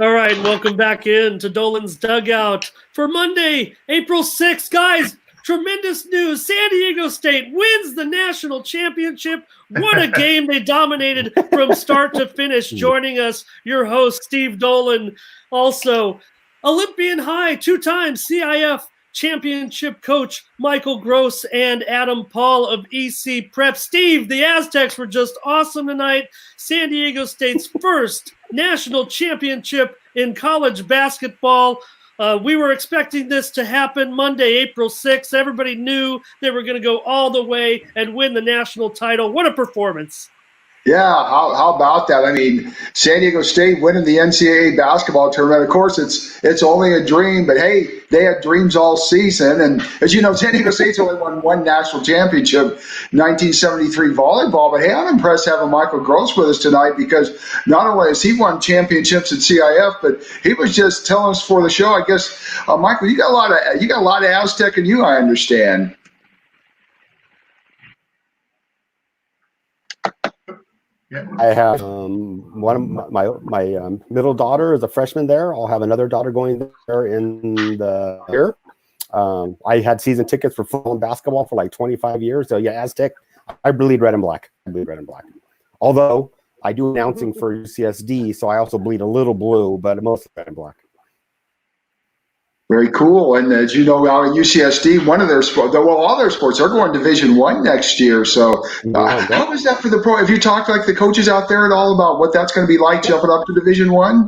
All right, welcome back in to Dolan's Dugout for Monday, April 6th. Guys, tremendous news. San Diego State wins the national championship. What a game. They dominated from start to finish. Joining us, your host, Steve Dolan. Also, Olympian High, two-time CIF championship coach Michael Gross and Adam Paul of EC Prep. Steve, the Aztecs were just awesome tonight. San Diego State's first national championship in college basketball. We were expecting this to happen Monday, April 6th. Everybody knew they were going to go all the way and win the national title. What a performance. Yeah, how about that? I mean, San Diego State winning the NCAA basketball tournament. Of course, it's only a dream, but hey, they had dreams all season. And as you know, San Diego State's only won one national championship, 1973 volleyball. But hey, I'm impressed having Michael Gross with us tonight because not only has he won championships at CIF, but he was just telling us for the show. I guess, Michael, you got a lot of Aztec in you, I understand. Yeah. I have one of my middle daughter is a freshman there. I'll have another daughter going there in the year. I had season tickets for football and basketball for like 25 years. So yeah, Aztec, I bleed red and black. Although I do announcing for UCSD, so I also bleed a little blue, but mostly red and black. Very cool. And as you know, UCSD, one of their sports, well, all their sports, they're going Division I next year. So how is that for the pro? Have you talked like the coaches out there at all about what that's going to be like jumping up to Division I?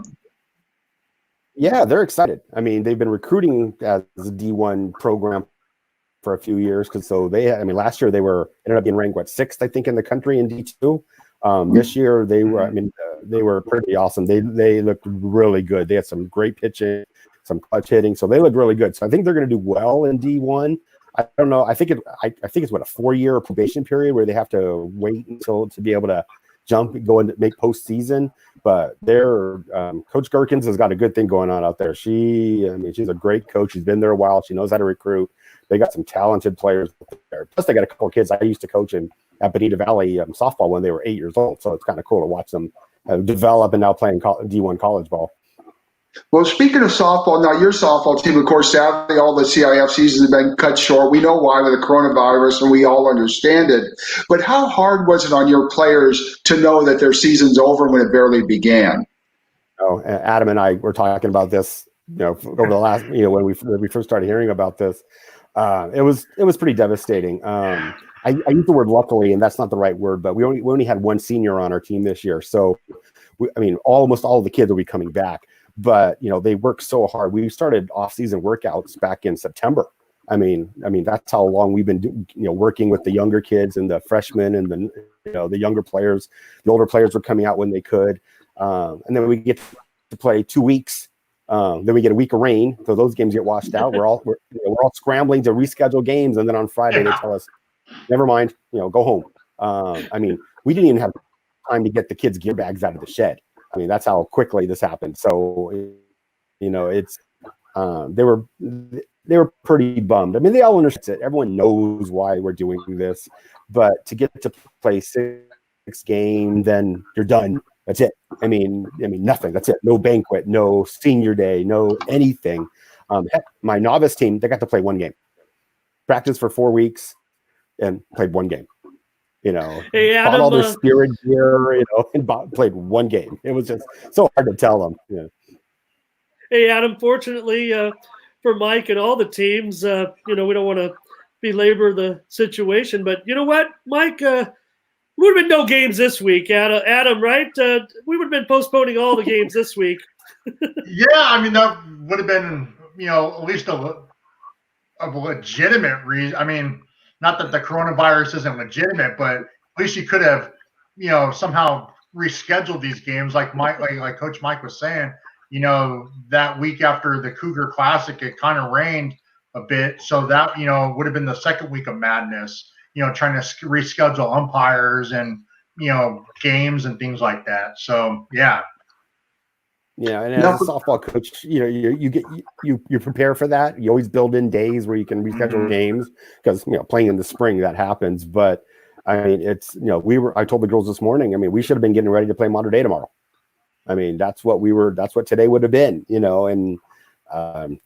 Yeah, they're excited. I mean, they've been recruiting as a D1 program for a few years last year they ended up being ranked sixth, I think, in the country in D2. This year they were pretty awesome. They looked really good. They had some great pitching, some clutch hitting, so they look really good. So I think they're going to do well in D1. I don't know. I think it's a 4-year probation period where they have to wait to be able to go and make postseason. But their Coach Gherkins has got a good thing going on out there. She's a great coach. She's been there a while. She knows how to recruit. They got some talented players there. Plus, they got a couple of kids I used to coach at Bonita Valley softball when they were 8 years old. So it's kind of cool to watch them develop and now playing D1 college ball. Well, speaking of softball, now your softball team, of course, sadly, all the CIF seasons have been cut short. We know why with the coronavirus, and we all understand it. But how hard was it on your players to know that their season's over when it barely began? Oh, Adam and I were talking about this, over the last, when we first started hearing about this. It was pretty devastating. I use the word luckily, and that's not the right word, but we only had one senior on our team this year, so almost all of the kids will be coming back. But they work so hard. We started off-season workouts back in September. I mean that's how long we've been working with the younger kids and the freshmen and the younger players. The older players were coming out when they could, and then we get to play 2 weeks. Then we get a week of rain, so those games get washed out. We're all scrambling to reschedule games, and then on Friday they tell us, "Never mind, go home." We didn't even have time to get the kids' gear bags out of the shed. That's how quickly this happened. So, it's they were pretty bummed. They all understand it. Everyone knows why we're doing this, but to get to play 6 games, then you're done. That's it. Nothing. That's it. No banquet, no senior day, no anything. Heck, my novice team, they got to play 1 game, practice for 4 weeks, and played 1 game. Hey, Adam, bought all their spirit gear, and played 1 game. It was just so hard to tell them. Yeah. Hey, Adam, fortunately for Mike and all the teams, we don't want to belabor the situation, but you know what, Mike, would have been no games this week, Adam, right? We would have been postponing all the games this week. Yeah, that would have been, at least a legitimate reason. Not that the coronavirus isn't legitimate, but at least you could have, somehow rescheduled these games, like Coach Mike was saying. That week after the Cougar Classic, it kind of rained a bit, so that would have been the second week of madness. Trying to reschedule umpires and games and things like that. So yeah. Yeah, and as a softball coach, you prepare for that. You always build in days where you can reschedule games because playing in the spring that happens. But it's I told the girls this morning. We should have been getting ready to play Mater Dei tomorrow. I mean, that's what today would have been, and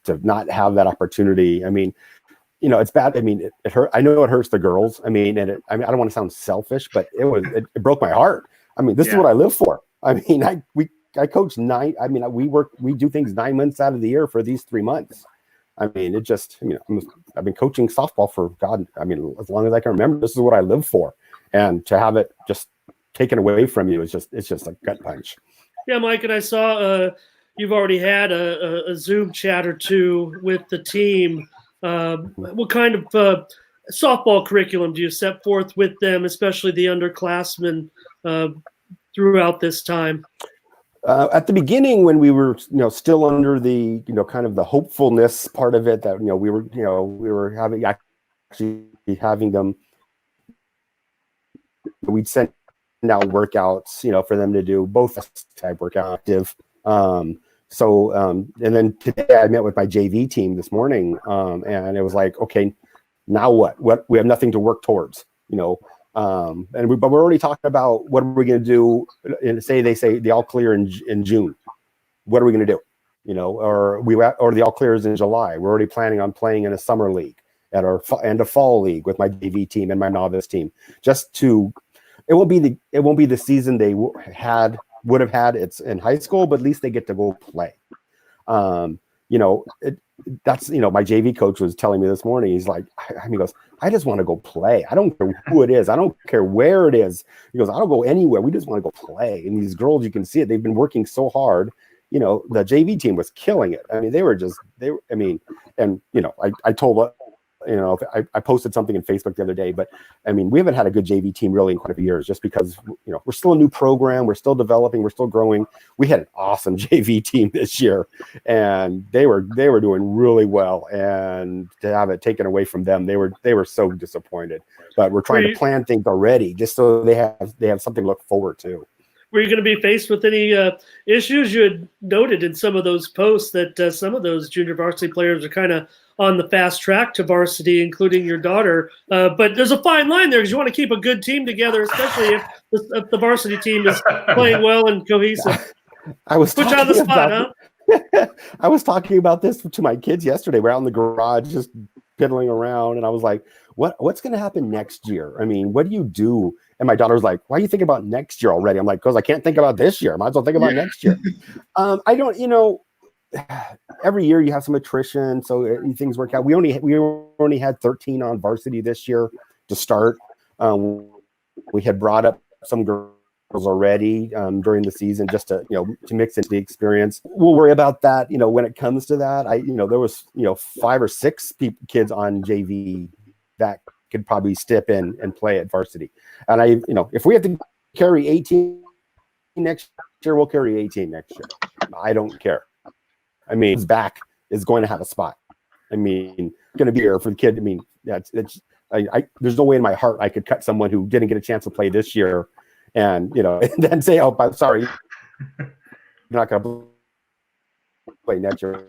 to not have that opportunity. I mean, it's bad. I mean, it hurt. I know it hurts the girls. I mean, I don't want to sound selfish, but it broke my heart. I mean, this is what I live for. I mean, I coach 9. I mean, we do things 9 months out of the year for these 3 months. I mean, it just, I've been coaching softball for as long as I can remember. This is what I live for. And to have it just taken away from you it's just a gut punch. Yeah, Mike, and I saw you've already had a Zoom chat or two with the team. What kind of softball curriculum do you set forth with them, especially the underclassmen, throughout this time? At the beginning, when we were, still under the, kind of the hopefulness part of it, that we were having them. We'd send out workouts, for them to do both type workout active. And then today I met with my JV team this morning, and it was like, okay, now what? We have nothing to work towards, but we're already talking about what are we going to do. And they say the all clear in June. What are we going to do? Or the all clear is in July. We're already planning on playing in a summer league and a fall league with my JV team and my novice team. It won't be the season they would have had it's in high school, but at least they get to go play. That's my JV coach was telling me this morning. He's like, he goes, I just want to go play. I don't care who it is. I don't care where it is. He goes, I don't go anywhere. We just want to go play. And these girls, you can see it. They've been working so hard. The JV team was killing it. I mean, I told, I posted something in Facebook the other day, but I mean, we haven't had a good JV team really in quite a few years, just because, we're still a new program. We're still developing. We're still growing. We had an awesome JV team this year, and they were doing really well. And to have it taken away from them, they were so disappointed. But we're trying to plan things already, just so they have something to look forward to. Were you going to be faced with any issues? You had noted in some of those posts that some of those junior varsity players are kind of on the fast track to varsity, including your daughter. But there's a fine line there because you want to keep a good team together, especially if the varsity team is playing well and cohesive. I was put you on the spot, huh? I was talking about this to my kids yesterday. We're out in the garage just piddling around, and I was like, what's going to happen next year? I mean, what do you do? And my daughter was like, why are you thinking about next year already? I'm like, because I can't think about this year. I might as well think about next year. I don't, every year you have some attrition, so things work out. We only had 13 on varsity this year to start. We had brought up some girls already during the season just to mix into the experience. We'll worry about that when it comes to that. There was 5 or 6 kids on JV that could probably step in and play at varsity. And if we have to carry 18 next year, we'll carry 18 next year. I don't care. I mean, his back is going to have a spot. I mean, going to be here for the kid. I mean, there's no way in my heart I could cut someone who didn't get a chance to play this year, and and then say, "Oh, I'm sorry, you're not going to play next year."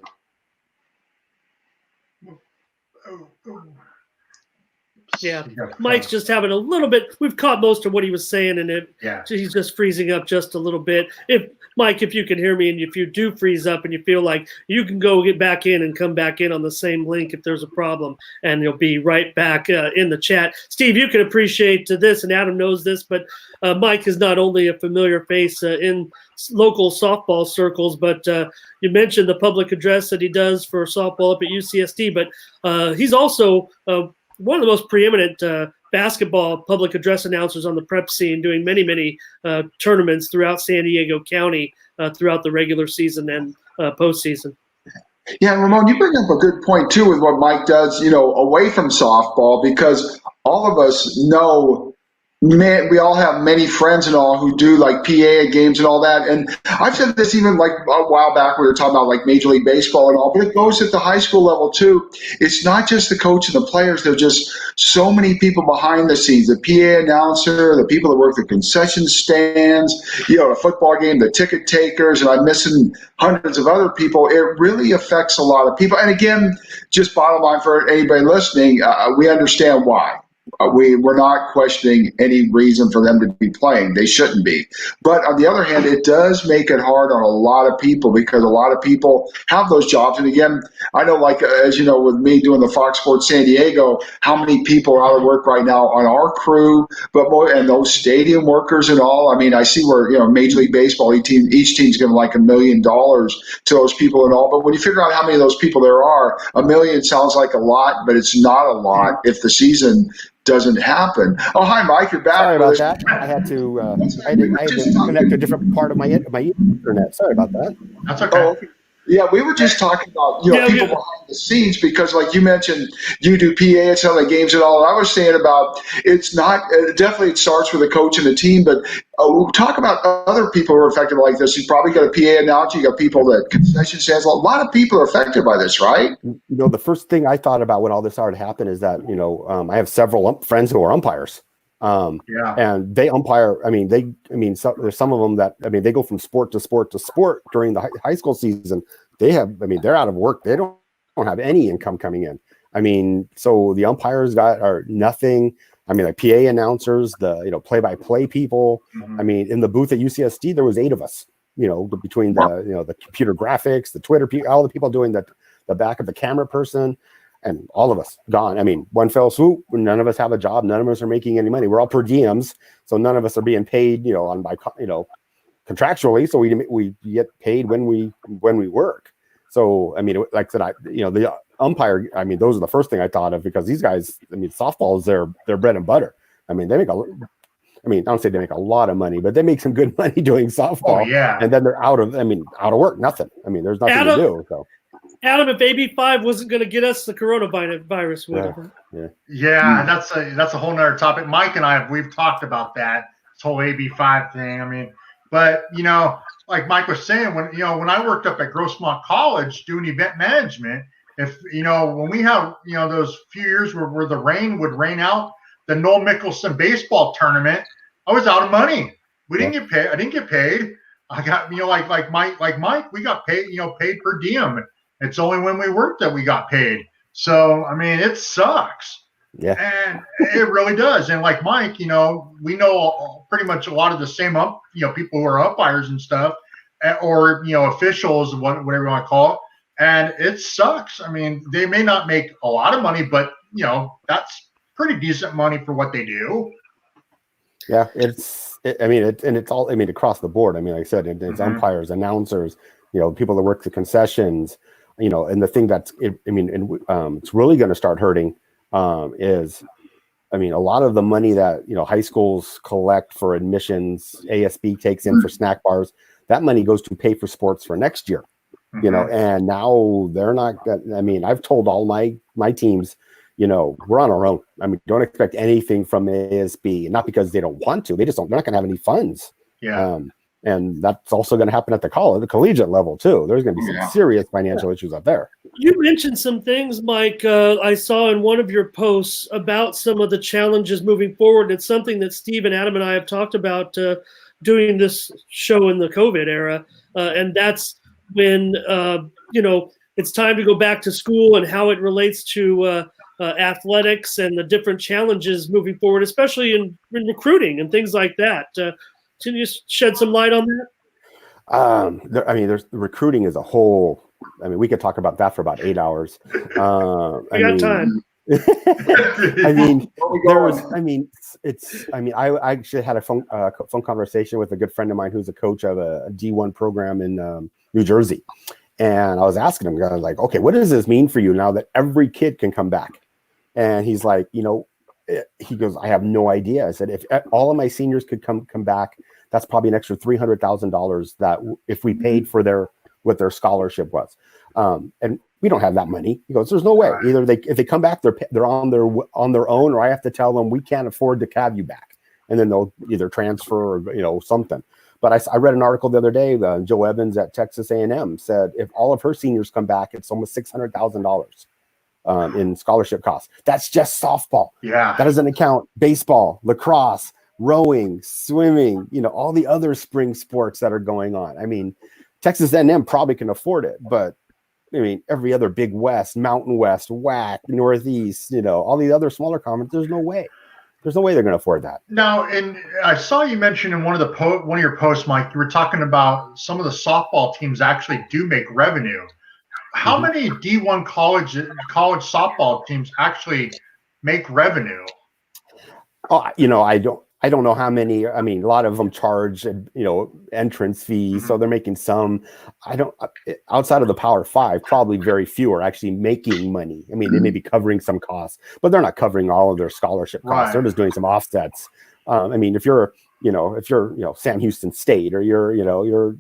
Yeah, Mike's just having a little bit. We've caught most of what he was saying, and he's just freezing up just a little bit. If you can hear me, and if you do freeze up and you feel like you can go get back in and come back in on the same link if there's a problem, and you'll be right back in the chat. Steve, you can appreciate this, and Adam knows this, but Mike is not only a familiar face in local softball circles, but you mentioned the public address that he does for softball up at UCSD, but he's also one of the most preeminent basketball public address announcers on the prep scene, doing many tournaments throughout San Diego County throughout the regular season and postseason. Yeah, Ramon, you bring up a good point too with what Mike does, away from softball, because all of us know, man, we all have many friends and all who do like PA games and all that. And I've said this even like a while back, we were talking about like Major League Baseball and all, but it goes at the high school level too. It's not just the coach and the players. There's just so many people behind the scenes, the PA announcer, the people that work the concession stands, a football game, the ticket takers, and I'm missing hundreds of other people. It really affects a lot of people. And again, just bottom line for anybody listening, we understand why. we're not questioning any reason for them to be playing. They shouldn't be. But on the other hand, it does make it hard on a lot of people because a lot of people have those jobs. And again, I know, like, as you know, with me doing the Fox Sports San Diego, how many people are out of work right now on our crew, but more, and those stadium workers and all. I mean, I see where, Major League Baseball, each team's giving like $1 million to those people and all. But when you figure out how many of those people there are, $1 million sounds like a lot, but it's not a lot if the season doesn't happen. Oh, hi, Mike. You're back. Sorry about that. I had to connect to a different part of my internet. Sorry about that. That's okay. Oh, okay. Yeah, we were just talking about people behind the scenes because, like you mentioned, you do PA at some of the games and all. And I was saying about it's not definitely it starts with the coach and the team, but we'll talk about other people who are affected like this. You probably got a PA announcer, you got people that concession stands. A lot of people are affected by this, right? The first thing I thought about when all this started happening is that I have several friends who are umpires. And they umpire. There's some of them that they go from sport to sport to sport during the high school season. They're out of work. They don't have any income coming in. So the umpires are nothing. Like PA announcers, the play-by-play people. Mm-hmm. In the booth at UCSD, there was 8 of us. Between the computer graphics, the Twitter, all the people doing the back of the camera person. And all of us gone. One fell swoop. None of us have a job. None of us are making any money. We're all per diems, so none of us are being paid, contractually. So we get paid when we work. So like I said, the umpire. Those are the first thing I thought of because these guys. Softball is their bread and butter. They make I don't say they make a lot of money, but they make some good money doing softball. Oh, yeah. And then they're out of work. Nothing. There's nothing to do. So. Adam, if AB5 wasn't going to get us the coronavirus, would that's a whole nother topic. Mike and we've talked about that, this whole AB5 thing. But like Mike was saying, when I worked up at Grossmont College doing event management, if when we have those few years where the rain would rain out the Noel Mickelson baseball tournament, I was out of money. We didn't get paid. I didn't get paid. I got like Mike, we got paid paid per diem. It's only when we worked that we got paid. So, it sucks. Yeah. And it really does. And like Mike, we know pretty much a lot of the same people who are umpires and stuff, or, officials, whatever you want to call it. And it sucks. They may not make a lot of money, but, that's pretty decent money for what they do. Yeah. It's all, across the board. Like I said, it's umpires, announcers, people that work the concessions, and the thing that's, it's really going to start hurting is, a lot of the money that, high schools collect for admissions, ASB takes in for snack bars, that money goes to pay for sports for next year, and now they're not, I've told all my teams, we're on our own. Don't expect anything from ASB, not because they don't want to, they're not going to have any funds. Yeah. And that's also going to happen at the collegiate level too. There's going to be some serious financial issues up there. You mentioned some things, Mike, I saw in one of your posts about some of the challenges moving forward. It's something that Steve and Adam and I have talked about doing this show in the COVID era. And that's when, it's time to go back to school and how it relates to athletics and the different challenges moving forward, especially in recruiting and things like that. Can you shed some light on that? There's recruiting as a whole. We could talk about that for about 8 hours. I got time. I actually had a phone conversation with a good friend of mine who's a coach of a D1 program in New Jersey, and I was asking him, like, okay, what does this mean for you now that every kid can come back? And he's like, he goes, I have no idea. I said, if all of my seniors could come back, that's probably an extra $300,000 that if we paid for what their scholarship was. And we don't have that money. He goes, there's no way. Either if they come back, they're on their own, or I have to tell them we can't afford to have you back. And then they'll either transfer or, something. But I read an article the other day, Joe Evans at Texas A&M said, if all of her seniors come back, it's almost $600,000. In scholarship costs. That's just softball. Yeah. That doesn't account baseball, lacrosse, rowing, swimming, all the other spring sports that are going on. Texas A&M probably can afford it, but every other Big West, Mountain West, WAC, Northeast, all these other smaller conferences. There's no way. There's no way they're going to afford that. Now, and I saw you mention in one of your posts, Mike, you were talking about some of the softball teams actually do make revenue. How many D1 college softball teams actually make revenue? Oh, I don't know how many. I mean, a lot of them charge, entrance fees, so they're making some. Outside of the Power Five, probably very few are actually making money. I mean, they may be covering some costs, but they're not covering all of their scholarship costs. Right. They're just doing some offsets. I mean, if you're Sam Houston State, or you're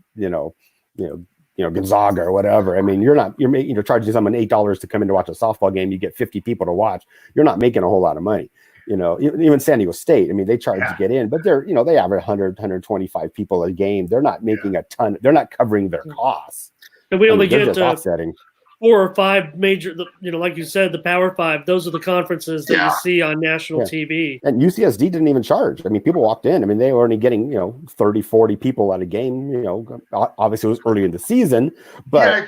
Gonzaga or whatever. I mean, you're charging someone $8 to come in to watch a softball game. You get 50 people to watch. You're not making a whole lot of money. Even San Diego State, I mean, they charge to get in, but they average 100, 125 people a game. They're not making a ton. They're not covering their costs. And we only get offsetting 4 or 5 major, like you said, the Power Five. Those are the conferences that you see on national TV. And UCSD didn't even charge. I mean, people walked in. I mean, they were only getting 30, 40 people at a game. Obviously it was early in the season, but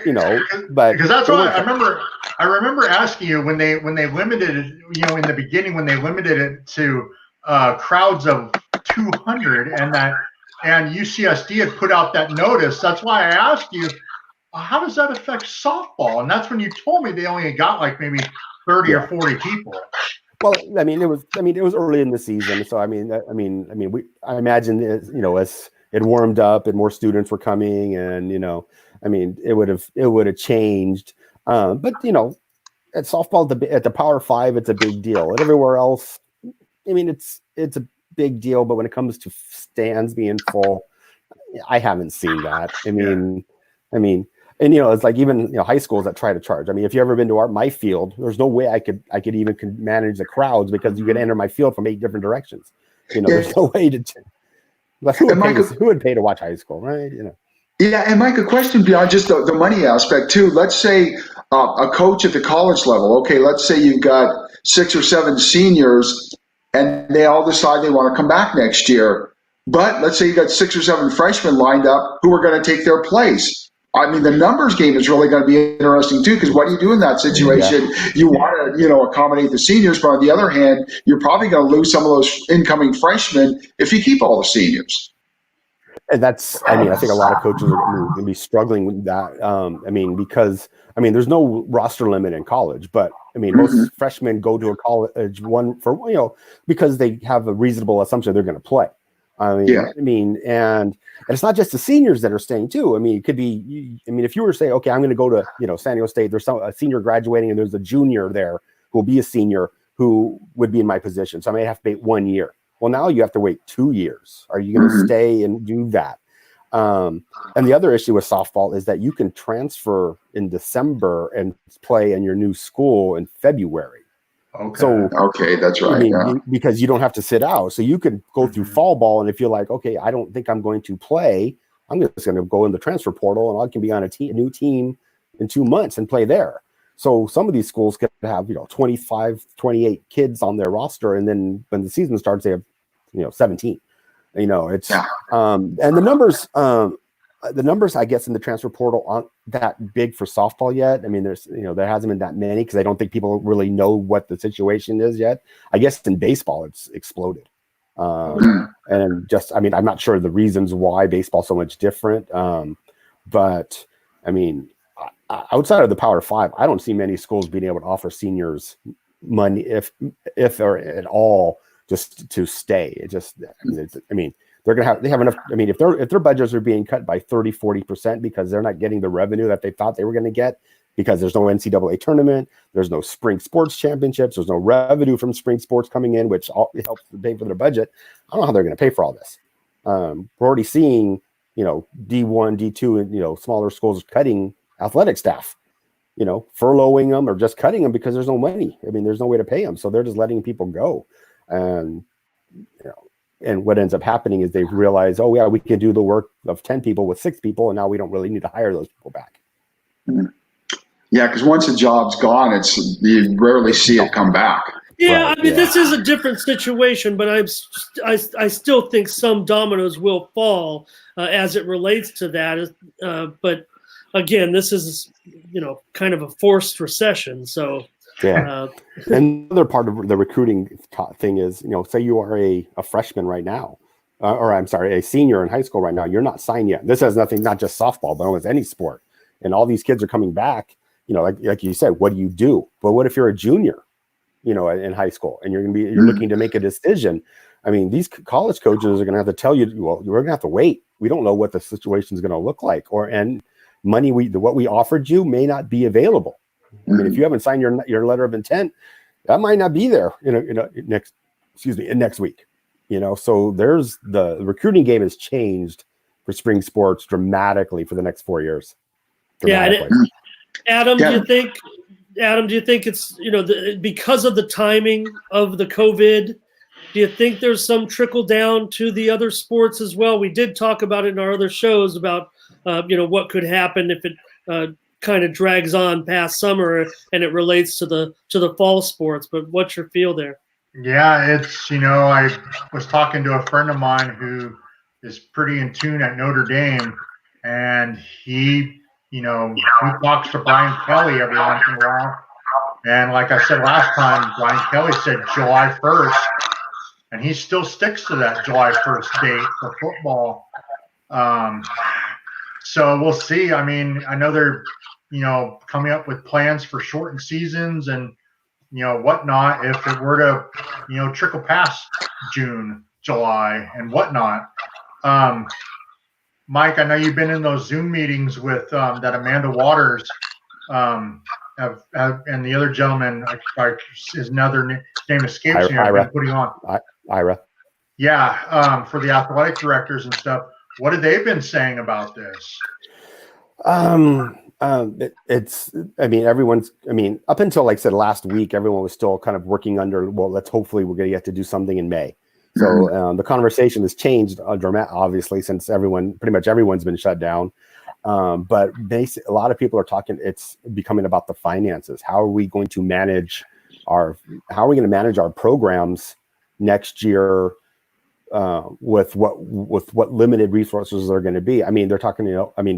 but because that's why I remember asking you when they limited it. In the beginning when they limited it to crowds of 200, and UCSD had put out that notice. That's why I asked you, how does that affect softball? And that's when you told me they only got like maybe 30 or 40 people. Well, I mean, it was early in the season, so I imagine as it warmed up and more students were coming, and it would have changed. But at softball at the Power Five, it's a big deal. And everywhere else, I mean, it's a big deal. But when it comes to stands being full, I haven't seen that. And it's like even high schools that try to charge. I mean, if you ever been to my field, there's no way I could even manage the crowds, because you could enter my field from 8 different directions. There's no way to. Like, who would pay to watch high school, right? Yeah, and Mike, a question beyond just the money aspect too. Let's say a coach at the college level. Okay, let's say you've got 6 or 7 seniors, and they all decide they want to come back next year. But let's say you got 6 or 7 freshmen lined up who are going to take their place. I mean, the numbers game is really going to be interesting too, because what do you do in that situation? Yeah. You want to, accommodate the seniors, but on the other hand, you're probably going to lose some of those incoming freshmen if you keep all the seniors. And I think a lot of coaches are going to be struggling with that. Because there's no roster limit in college, but most freshmen go to a college because they have a reasonable assumption they're going to play. And it's not just the seniors that are staying too. I mean, it could be, if you were to say, okay, I'm going to go to, San Diego State, there's a senior graduating and there's a junior there who will be a senior who would be in my position. So I may have to wait 1 year. Well, now you have to wait 2 years. Are you going to stay and do that? And the other issue with softball is that you can transfer in December and play in your new school in February. Okay, that's right. Because you don't have to sit out. So you could go through fall ball, and if you're like, okay, I don't think I'm going to play, I'm just going to go in the transfer portal, and I can be on a new team in 2 months and play there. So some of these schools could have 25, 28 kids on their roster, and then when the season starts, they have 17. And the numbers, I guess, in the transfer portal aren't that big for softball yet. I mean, there hasn't been that many because I don't think people really know what the situation is yet. I guess in baseball, it's exploded. And just, I'm not sure the reasons why baseball's so much different. But outside of the Power Five, I don't see many schools being able to offer seniors money, if or at all, just to stay. It just, they have enough. If their budgets are being cut by 30, 40% because they're not getting the revenue that they thought they were going to get, because there's no NCAA tournament, there's no spring sports championships, there's no revenue from spring sports coming in, which helps pay for their budget. I don't know how they're going to pay for all this. We're already seeing, D1, D2, and, smaller schools cutting athletic staff, furloughing them or just cutting them because there's no money. There's no way to pay them. So they're just letting people go. And, and what ends up happening is they realize, oh yeah, we can do the work of 10 people with 6 people. And now we don't really need to hire those people back. Yeah. Because once a job's gone, you rarely see it come back. Yeah. Right, this is a different situation, but I still think some dominoes will fall as it relates to that. But again, this is, kind of a forced recession. So, yeah. And another part of the recruiting thing is, say you are a freshman right now, or I'm sorry, a senior in high school right now, you're not signed yet. This has nothing, not just softball, but with any sport. And all these kids are coming back, like you said, what do you do? But what if you're a junior, in high school and you're looking to make a decision? I mean, these college coaches are going to have to tell you, well, we're going to have to wait. We don't know what the situation is going to look like, and money what we offered you may not be available. I mean, if you haven't signed your letter of intent, that might not be there, next week, so there's the recruiting game has changed for spring sports dramatically for the next 4 years. Yeah. Adam, do you think it's, because of the timing of the COVID, do you think there's some trickle down to the other sports as well? We did talk about it in our other shows about, what could happen if it kind of drags on past summer and it relates to the fall sports. But what's your feel there? Yeah, it's, I was talking to a friend of mine who is pretty in tune at Notre Dame, and he talks to Brian Kelly every once in a while. And like I said last time, Brian Kelly said July 1st, and he still sticks to that July 1st date for football. So we'll see. I mean, I know they're, coming up with plans for shortened seasons and, whatnot, if it were to, trickle past June, July, and whatnot. Mike, I know you've been in those Zoom meetings with that Amanda Waters and the other gentleman, his name escapes me. I've been putting on Ira. Yeah, for the athletic directors and stuff. What have they been saying about this? Up until, like I said, last week, everyone was still kind of working under, well, hopefully we're going to get to do something in May. So the conversation has changed obviously, since pretty much everyone's been shut down. But a lot of people are talking, it's becoming about the finances. How are we going to manage our programs next year with what limited resources are going to be? I mean, they're talking,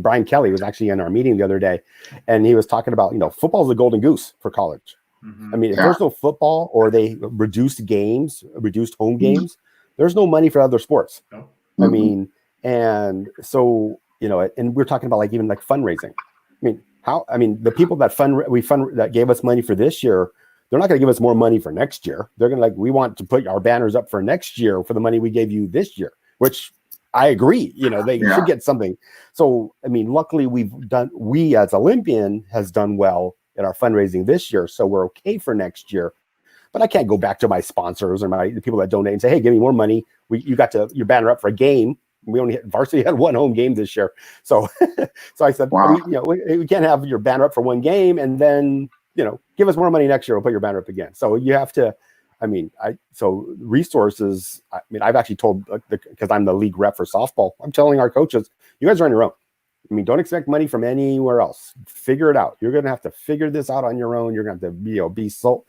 Brian Kelly was actually in our meeting the other day, and he was talking about, football is the golden goose for college. I mean, if there's no football or they reduced home games, there's no money for other sports. I mean, and so, and we're talking about even fundraising. The people that gave us money for this year, they're not going to give us more money for next year. They're going to we want to put our banners up for next year for the money we gave you this year, which I agree, they should get something. So, luckily we as Olympian has done well in our fundraising this year, so we're okay for next year. But I can't go back to my sponsors or the people that donate and say, hey, give me more money. You got your banner up for a game. Varsity had one home game this year. So I said, wow. we can't have your banner up for one game and then, give us more money next year. We'll put your banner up again. So you have to, resources, I've actually told, because I'm the league rep for softball, I'm telling our coaches, you guys are on your own. Don't expect money from anywhere else. Figure it out. You're going to have to figure this out on your own. You're going to have to be soul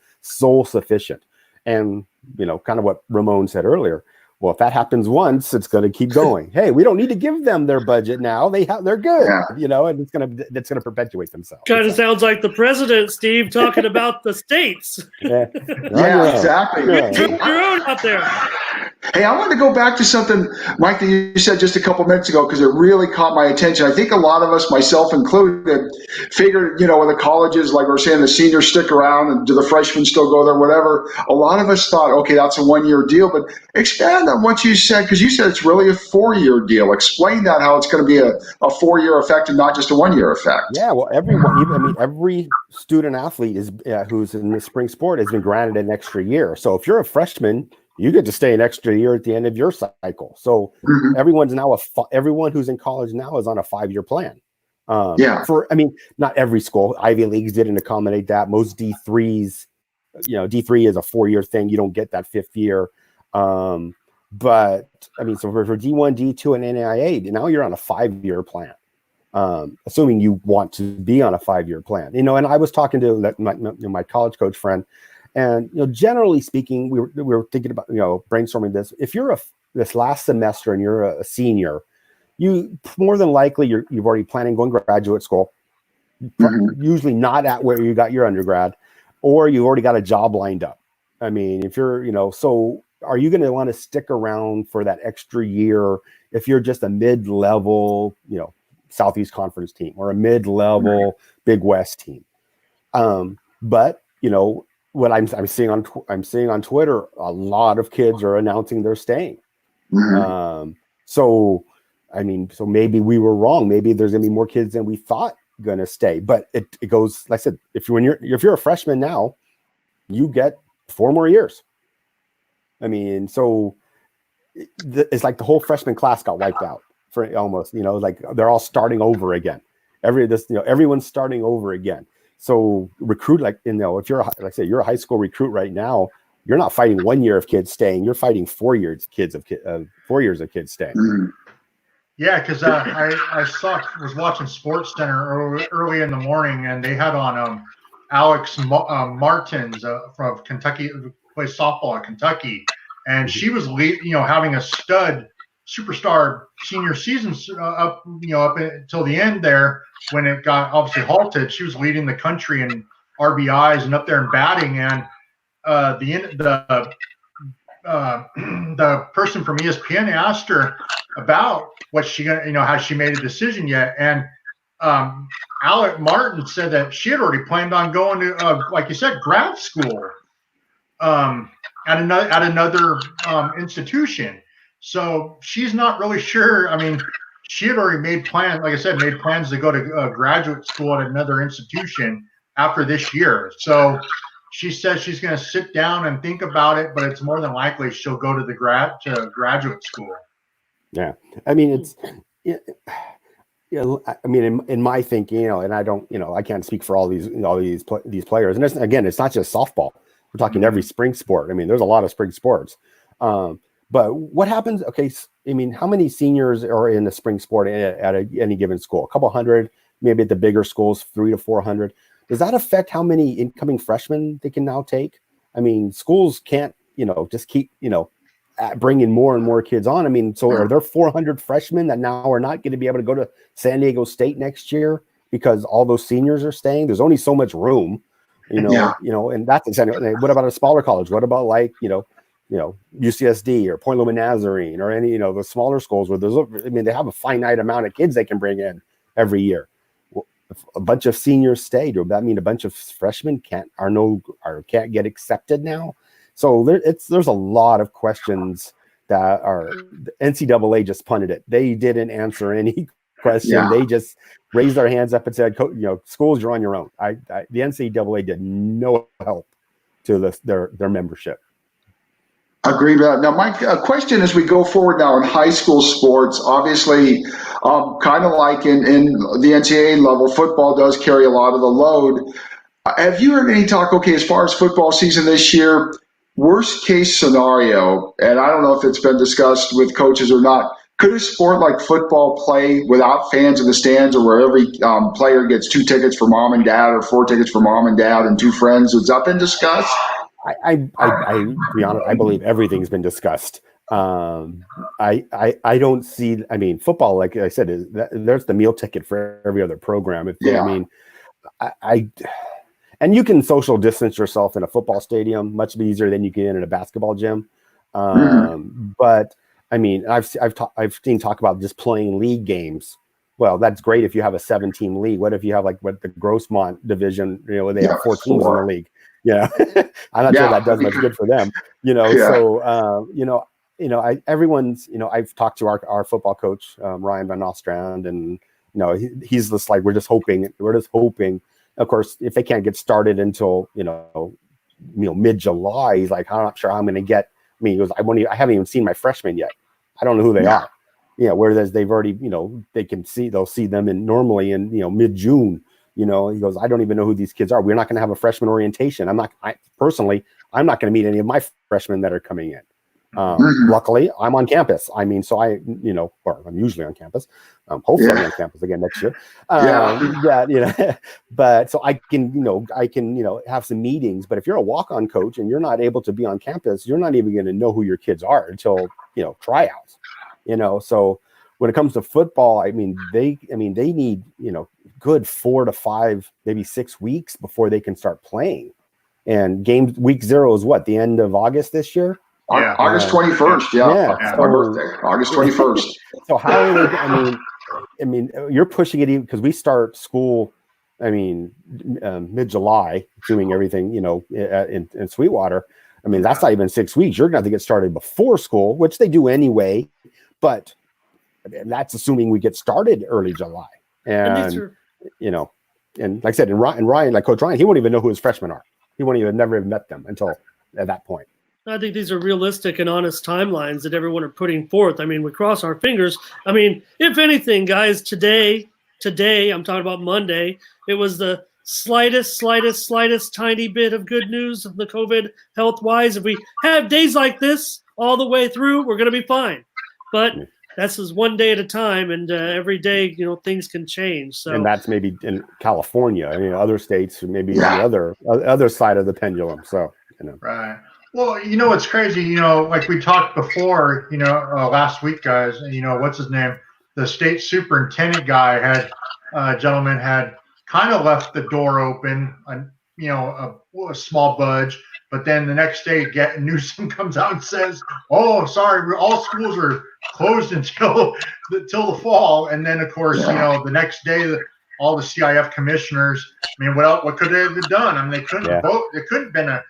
sufficient. And, kind of what Ramon said earlier. Well, if that happens once, it's going to keep going. Hey, we don't need to give them their budget now. They're good, and it's going to perpetuate themselves. Kind of sounds like the president, Steve, talking about the states. Yeah, exactly. Your own out there. Hey, I wanted to go back to something, Mike, that you said just a couple minutes ago, because it really caught my attention. I think a lot of us, myself included, figured, when the colleges, like we're saying, the seniors stick around and do the freshmen still go there, whatever. A lot of us thought, okay, that's a 1-year deal, but expand on what you said, because you said it's really a 4-year deal. Explain that, how it's going to be a 4-year effect and not just a 1-year effect. Yeah, well, every student athlete who's in the spring sport has been granted an extra year. So if you're a freshman, you get to stay an extra year at the end of your cycle. So everyone who's in college now is on a 5-year plan. Not every school. Ivy Leagues didn't accommodate that. Most D3s, D3 is a 4-year thing. You don't get that 5th year. But so for D1, D2, and NAIA, now you're on a 5-year plan. Assuming you want to be on a 5-year plan, and I was talking to my college coach friend, and generally speaking, we were thinking about brainstorming this. If you're this last semester and you're a senior, you more than likely you've already planning going graduate school, usually not at where you got your undergrad, or you already got a job lined up. I mean, if you're, so are you going to want to stick around for that extra year if you're just a mid-level, Southeast Conference team or a mid-level Big West team? But what I'm seeing on Twitter, a lot of kids are announcing they're staying. So maybe we were wrong. Maybe there's gonna be more kids than we thought gonna stay. But it goes, like I said, if you're a freshman now, you get 4 more years. I mean, so it's like the whole freshman class got wiped out for almost, like they're all starting over again. Everyone's starting over again. So recruit, if you're a high school recruit right now, you're not fighting 1 year of kids staying. You're fighting 4 years of kids staying. Yeah, because I was watching Sports Center early in the morning, and they had on Alex Martins from Kentucky, who plays softball at Kentucky, and she was having a stud superstar senior season up until the end there when it got obviously halted. She was leading the country in RBIs and up there in batting, and the person from ESPN asked her about what she has she made a decision yet, and Alec Martin said that she had already planned on going to like you said, grad school at another institution. So she's not really sure. I mean, she had already made plans, like I said, to go to graduate school at another institution after this year. So she says she's going to sit down and think about it, but it's more than likely she'll go to graduate school. Yeah, I mean, in my thinking, and I don't, I can't speak for all these players. And again, it's not just softball. We're talking every spring sport. I mean, there's a lot of spring sports. But what happens? Okay, I mean, how many seniors are in the spring sport at any given school? A couple hundred, maybe at the bigger schools, 300 to 400. Does that affect how many incoming freshmen they can now take? I mean, schools can't, just keep, bringing more and more kids on. I mean, so are there 400 freshmen that now are not going to be able to go to San Diego State next year because all those seniors are staying? There's only so much room, and that's what about a smaller college? What about UCSD or Point Loma Nazarene or any, the smaller schools where they have a finite amount of kids they can bring in every year. Well, if a bunch of seniors stay, does that mean a bunch of freshmen can't get accepted now? So there's a lot of questions that are the NCAA just punted it. They didn't answer any question. Yeah. They just raised their hands up and said, schools, you're on your own. The NCAA did no help to their membership. Agree with that. Now, Mike, a question as we go forward now in high school sports, obviously, kind of like in the NCAA level, football does carry a lot of the load. Have you heard any talk, as far as football season this year, worst case scenario, and I don't know if it's been discussed with coaches or not, could a sport like football play without fans in the stands, or where every player gets 2 tickets for mom and dad or 4 tickets for mom and dad and 2 friends? Has that been discussed? I to be honest, I believe everything's been discussed. I don't see. I mean, football, like I said, there's the meal ticket for every other program. And you can social distance yourself in a football stadium much easier than you can in a basketball gym. But I mean, I've seen talk about just playing league games. Well, that's great if you have a 7-team league. What if you have what the Grossmont division? They have 4 teams in the league. I'm not sure that does much good for them. So everyone's. I've talked to our football coach Ryan Van Nostrand, and he's just like, we're just hoping. Of course, if they can't get started until mid-July, he's like, I'm not sure how I'm going to get. I mean, he goes, I haven't even seen my freshmen yet. I don't know who they are. Whereas they've already, they'll see them normally in mid-June. He goes, I don't even know who these kids are. We're not going to have a freshman orientation. I'm not going to meet any of my freshmen that are coming in. Luckily, I'm on campus. I mean, so I'm usually on campus. Hopefully I'm on campus again next year. But so I can have some meetings. But if you're a walk-on coach and you're not able to be on campus, you're not even going to know who your kids are until tryouts. So when it comes to football, I mean, they need, good 4 to 5, maybe 6 weeks before they can start playing. And week 0 is what, the end of August this year? Yeah. August 21st. Yeah. My birthday, August 21st. So how are they? I mean, you're pushing it even because we start school, mid-July, assuming everything, in Sweetwater. I mean, that's not even 6 weeks. You're going to have to get started before school, which they do anyway. But that's assuming we get started early July. And like I said, and Ryan, like Coach Ryan, he won't even know who his freshmen are. He won't even never have met them until at that point. I think these are realistic and honest timelines that everyone are putting forth. I mean, we cross our fingers. I mean, if anything, guys, today, I'm talking about Monday, it was the slightest tiny bit of good news of the COVID health-wise. If we have days like this all the way through, we're going to be fine. But that's just one day at a time, and every day, things can change. So, and that's maybe in California. I mean, other states maybe on the other side of the pendulum. So, Right. Well, what's crazy, like we talked before, last week, guys, and what's his name? The state superintendent guy gentleman had kind of left the door open, a small budge, but then the next day Newsom comes out and says, "Oh, sorry, all schools are closed until the fall." And then, of course, the next day, all the CIF commissioners. I mean, what could they have done? I mean, they couldn't vote. It couldn't have been it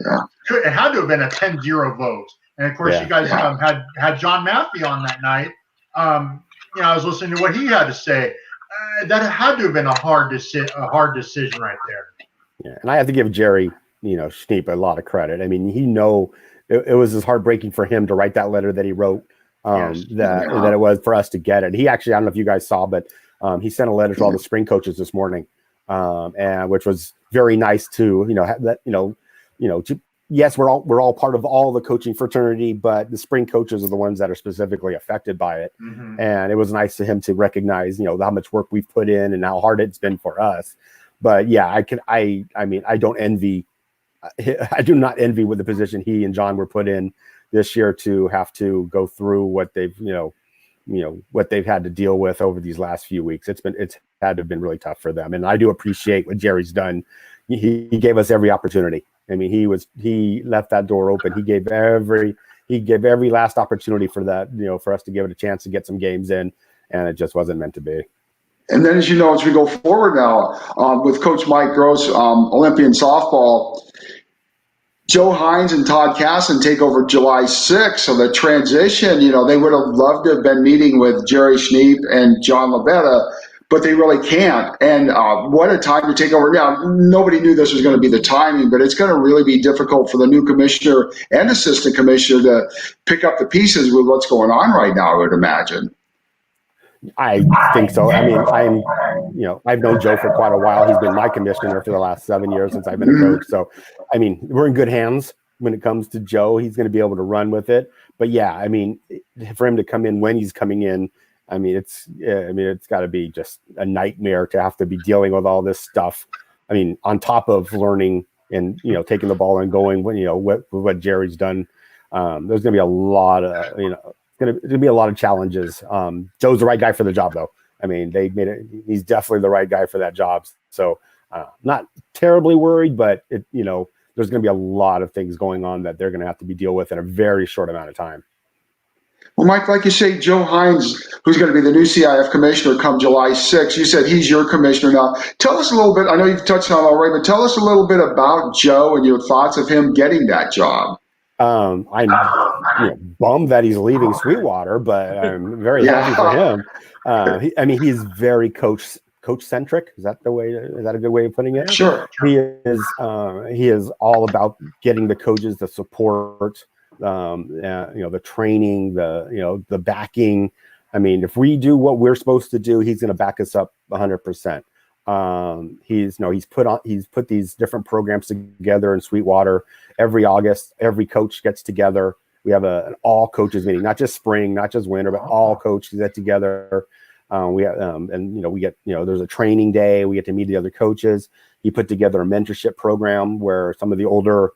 had to have been a 10-0 vote. And of course, you guys had John Matthew on that night. I was listening to what he had to say. That had to have been a hard decision right there. Yeah, and I have to give Jerry, Schneep a lot of credit. I mean, it was as heartbreaking for him to write that letter that he wrote that it was for us to get it. He actually, I don't know if you guys saw, but he sent a letter to all the spring coaches this morning, and which was very nice to yes, we're all part of all the coaching fraternity, but the spring coaches are the ones that are specifically affected by it. Mm-hmm. And it was nice to him to recognize, how much work we've put in and how hard it's been for us. But yeah, I don't envy. I do not envy with the position he and John were put in this year to have to go through what they've, what they've had to deal with over these last few weeks. It's had to have been really tough for them. And I do appreciate what Jerry's done. He gave us every opportunity. I mean, he left that door open. He gave every last opportunity for that, for us to give it a chance to get some games in, and it just wasn't meant to be. And then, as you know, as we go forward now with Coach Mike Gross, Olympian softball, Joe Hines and Todd Casson take over July 6th. So the transition, they would have loved to have been meeting with Jerry Schneep and John Labetta, but they really can't. And what a time to take over. Now, nobody knew this was going to be the timing, but it's going to really be difficult for the new commissioner and assistant commissioner to pick up the pieces with what's going on right now, I would imagine. I think so. I mean, I've known Joe for quite a while. He's been my commissioner for the last 7 years since I've been a coach. So, I mean, we're in good hands when it comes to Joe. He's going to be able to run with it. But yeah, I mean, for him to come in when he's coming in, it's got to be just a nightmare to have to be dealing with all this stuff. I mean, on top of learning and, taking the ball and going, what Jerry's done, there's going to be a lot of, going to be a lot of challenges. Joe's the right guy for the job, though. I mean, they made it. He's definitely the right guy for that job. So, not terribly worried, but there's going to be a lot of things going on that they're going to have to be deal with in a very short amount of time. Well, Mike, like you say, Joe Hines, who's going to be the new CIF commissioner come July 6th, you said he's your commissioner now. Tell us a little bit. I know you've touched on it already, but tell us a little bit about Joe and your thoughts of him getting that job. I'm bummed that he's leaving Sweetwater, but I'm very happy for him. He's very coach centric. Is that a good way of putting it? Sure. He is all about getting the coaches the support, the training, the backing. I mean, if we do what we're supposed to do, he's going to back us up 100%. He's put these different programs together in Sweetwater. Every August, every coach gets together. We have an all coaches meeting, not just spring, not just winter, but all coaches get together. We get there's a training day. We get to meet the other coaches. He put together a mentorship program where some of the older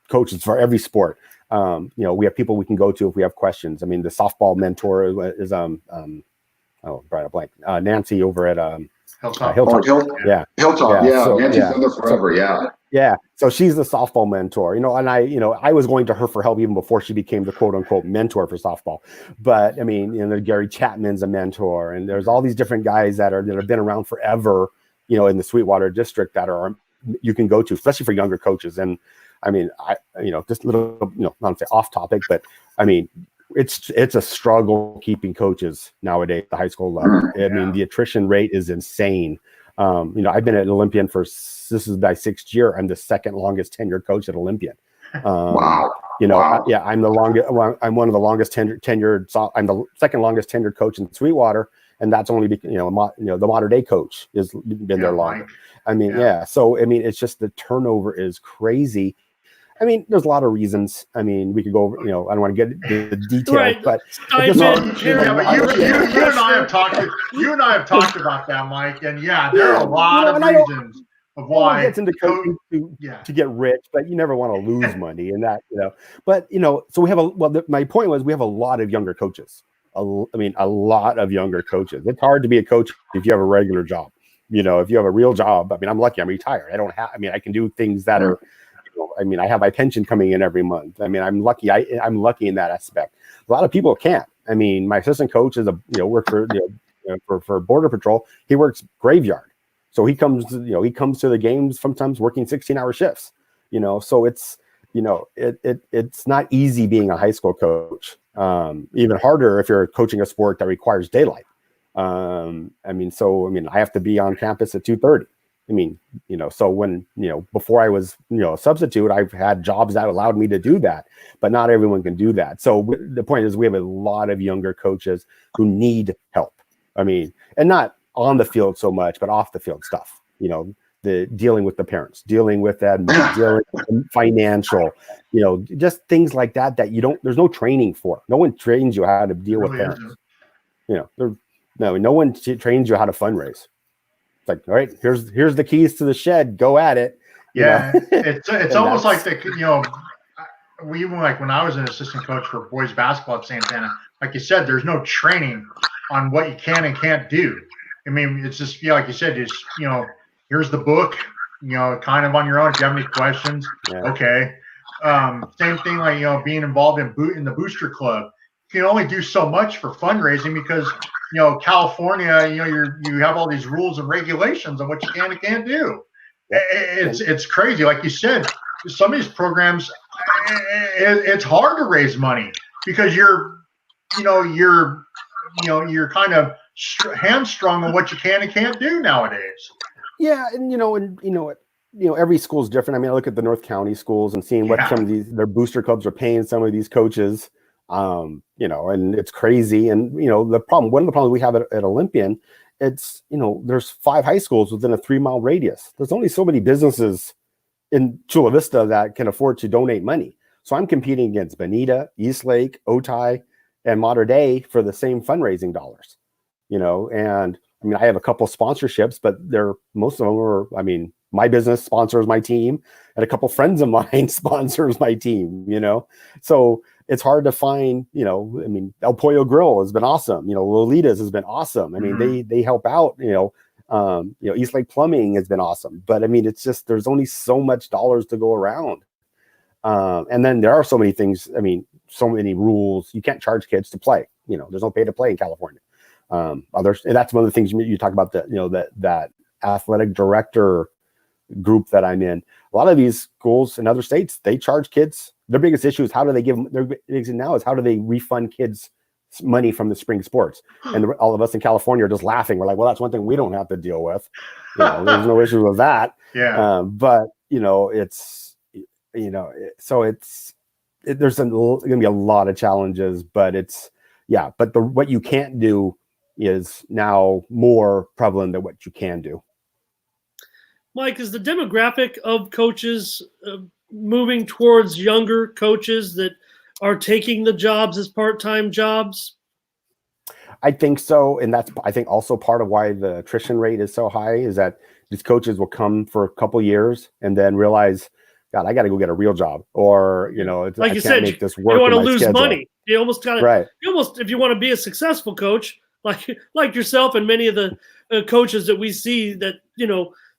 coaches for every sport. We have people we can go to if we have questions. I mean, the softball mentor is bright a blank. Nancy over at Hilltop. Hilltop. Yeah. Hilltop. Yeah. So, Nancy's done this forever. Yeah. So she's the softball mentor, and I was going to her for help even before she became the quote unquote mentor for softball. But I mean, Gary Chapman's a mentor, and there's all these different guys that have been around forever, in the Sweetwater district that you can go to, especially for younger coaches. And I mean, just a little, not to say off topic, but I mean, it's a struggle keeping coaches nowadays at the high school level. I mean, the attrition rate is insane. I've been at Olympian this is my 6th year. I'm the second longest tenured coach at Olympian. Wow. I'm the longest. I'm one of the longest tenured. I'm the second longest tenured coach in Sweetwater, and that's only because the modern day coach has been there longer. I mean, So I mean, it's just the turnover is crazy. I mean, there's a lot of reasons. I mean, we could go over, I don't want to get into the details, but you and I have talked about that, Mike, and there are a lot of reasons of why it gets into coaching to get rich, but you never want to lose money and that, But so we have my point was we have a lot of younger coaches. A lot of younger coaches. It's hard to be a coach if you have a regular job. If you have a real job. I mean, I'm lucky. I'm retired. I can do things that are. I have my pension coming in every month. I mean, I'm lucky. I'm lucky in that aspect. A lot of people can't. I mean, my assistant coach is work for Border Patrol. He works graveyard, so he comes to the games sometimes working 16-hour shifts. So it's it's not easy being a high school coach. Even harder if you're coaching a sport that requires daylight. I have to be on campus at 2:30. I mean, so when, before I was, a substitute, I've had jobs that allowed me to do that, but not everyone can do that. So the point is we have a lot of younger coaches who need help. I mean, and not on the field so much, but off the field stuff, the dealing with the parents, dealing with them, dealing with financial, just things like that there's no training for. No one trains you how to deal with parents. No one trains you how to fundraise. It's like, all right, here's the keys to the shed. Go at it. It's almost like we even like when I was an assistant coach for boys basketball at Santana. Like you said, there's no training on what you can and can't do. I mean, it's just like you said, just here's the book. Kind of on your own. If you have any questions, okay. Same thing like being involved in the booster club. You can only do so much for fundraising because California, you have all these rules and regulations on what you can and can't do. It's crazy. Like you said, some of these programs, it's hard to raise money because you're kind of hamstrung on what you can and can't do nowadays. Yeah, and every school is different. I mean, I look at the North County schools and seeing what some of their booster clubs are paying some of these coaches. And it's crazy. And, one of the problems we have at Olympian, it's, there's 5 high schools within a 3-mile radius. There's only so many businesses in Chula Vista that can afford to donate money. So I'm competing against Bonita, Eastlake, Otay, and Mater Dei for the same fundraising dollars, and I mean, I have a couple sponsorships, but most of them are, my business sponsors my team and a couple friends of mine sponsors my team, so it's hard to find, El Pollo Grill has been awesome. Lolita's has been awesome. I mean, they help out, Eastlake Plumbing has been awesome, but I mean, it's just, there's only so much dollars to go around. And then there are so many things. I mean, so many rules. You can't charge kids to play, there's no pay to play in California. And that's one of the things you talk about that athletic director group that I'm in. A lot of these schools in other states, they charge kids. Their biggest issue is how do they give them, their biggest now is how do they refund kids money from the spring sports? And all of us in California are just laughing. We're like, well, that's one thing we don't have to deal with. There's no issue with that. Yeah. But it's, so there's going to be a lot of challenges, but what you can't do is now more prevalent than what you can do. Mike, is the demographic of coaches moving towards younger coaches that are taking the jobs as part-time jobs? I think so. And that's, I think, also part of why the attrition rate is so high is that these coaches will come for a couple years and then realize, God, I got to go get a real job, or like you I can't said, make this you work. don't want to in my lose schedule. money. You almost got to. Right. You almost, if you want to be a successful coach, like yourself and many of the coaches that we see that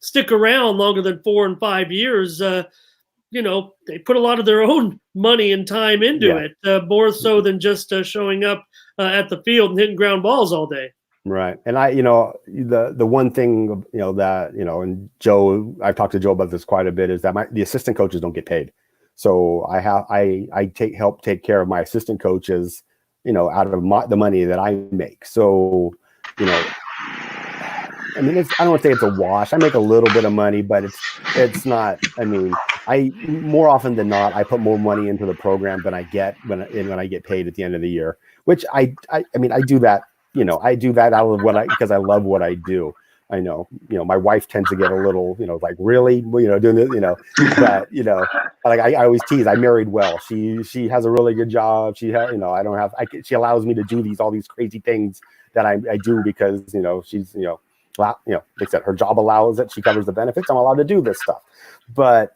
stick around longer than 4 and 5 years. They put a lot of their own money and time into it, more so than just showing up at the field and hitting ground balls all day. Right. And the one thing, that, and Joe, I've talked to Joe about this quite a bit, is that the assistant coaches don't get paid. So I help take care of my assistant coaches, out of the money that I make. So, I mean, I don't want to say it's a wash. I make a little bit of money, but it's not. I mean, I more often than not, I put more money into the program than I get when I get paid at the end of the year. Which I mean, I do that. I do that out of because I love what I do. I know, my wife tends to get a little, like, really, doing it, but like I always tease, I married well. She has a really good job. She has, she allows me to do all these crazy things that I do because, she's, like I said, her job allows it. She covers the benefits. I'm allowed to do this stuff. But